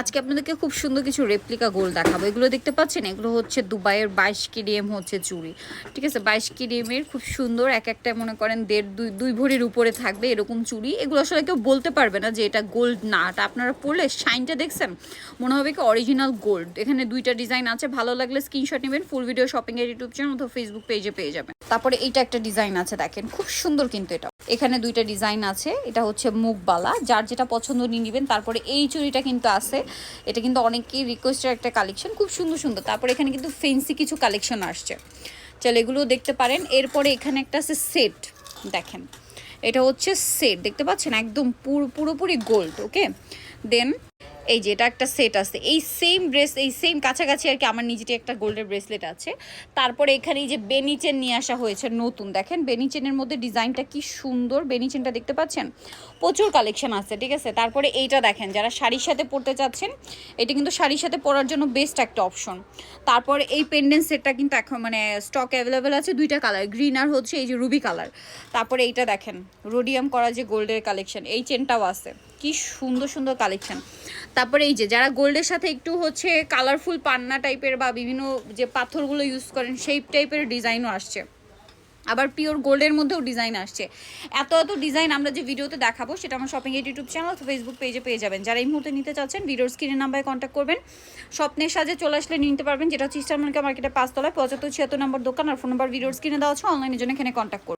আজকে আপনাদেরকে খুব সুন্দর কিছু রেপ্লিকা গোল্ড দেখাবো। এগুলো দেখতে পাচ্ছেন, এগুলো হচ্ছে দুবাইয়ের 22 কেডিএম হচ্ছে চুড়ি। ঠিক আছে, 22 কেডিএমের খুব সুন্দর, এক একটা মনে করেন 1.5-2 ভরির উপরে থাকবে এরকম চুড়ি। এগুলো আসলে কেউ বলতে পারবে না যে এটা গোল্ড না। এটা আপনারা পরলে শাইনটা দেখছেন মনে হবে কি অরিজিনাল গোল্ড। এখানে 2টা ডিজাইন আছে, ভালো লাগলে স্ক্রিনশট নেবেন। ফুল ভিডিও শপিং এর ইউটিউব চ্যানেল অথবা ফেসবুক পেজে পেয়ে যাবেন। তারপরে এইটা একটা ডিজাইন আছে, দেখেন খুব সুন্দর কিন্তু এটা। এখানে 2টা ডিজাইন আছে, এটা হচ্ছে মুখবালা, যার যেটা পছন্দ নিয়ে নেবেন। তারপরে এই চুড়িটা কিন্তু আছে, এটা কিন্তু অনেকেই রিকোয়েস্টের একটা কালেকশন, খুব সুন্দর সুন্দর। তারপরে এখানে কিন্তু ফেন্সি কিছু কালেকশন আসছে, চলো এগুলো দেখতে পারেন। এরপরে এখানে একটা আছে সেট, দেখেন এটা হচ্ছে সেট, দেখতে পাচ্ছেন একদম পুরোপুরি গোল্ড। ওকে, দেন এই যে এটা একটা সেট আছে, এই সেম ড্রেস, এই সেম কাছাকাছি আর কি আমার নিজেটি একটা গোল্ডের ব্রেসলেট আছে। তারপরে এখানে এই যে বেনি চেন নিয়ে আসা হয়েছে নতুন, দেখেন বেনি চেনের মধ্যে ডিজাইনটা কি সুন্দর, বেনি চেনটা দেখতে পাচ্ছেন, প্রচুর কালেকশন আছে। ঠিক আছে, তারপরে এইটা দেখেন, যারা শাড়ির সাথে পরতে চাচ্ছেন এটা কিন্তু শাড়ির সাথে পরার জন্য বেস্ট একটা অপশন। তারপরে এই পেন্ডেন্ট সেটটা কিন্তু এখন মানে স্টক অ্যাভেলেবেল আছে, 2টা কালার, গ্রিন আর হচ্ছে এই যে রুবি কালার। তারপরে এইটা দেখেন রোডিয়াম করা যে গোল্ডের কালেকশন, এই চেনটাও আছে, কি সুন্দর সুন্দর কালেকশন। তারপরে এই যে যারা গোল্ডের সাথে একটু হচ্ছে কালারফুল পান্না টাইপের বা বিভিন্ন যে পাথরগুলো ইউজ করেন সেই টাইপের ডিজাইনও আসছে, আবার পিওর গোল্ডের মধ্যেও ডিজাইন আসছে। এত এত ডিজাইন আমরা যে ভিডিওতে দেখাবো সেটা আমার শপিং এর ইউটিউব চ্যানেল অথবা ফেসবুক পেজে পেয়ে যাবেন। যারা এই মুহূর্তে নিতে চাচ্ছেন ভিডিওর স্ক্রিনের নাম্বারে কন্ট্যাক্ট করবেন, স্বপ্নের সাজে চলে আসলে নিতে পারবেন, যেটা হচ্ছে ইস্টার মার্কেটের 5 তলায় 75-76 নম্বর দোকান। আর ফোন নাম্বার ভিডিওর স্ক্রিনে দেওয়া আছে, অনলাইনের জন্য এখানে কন্ট্যাক্ট করবেন।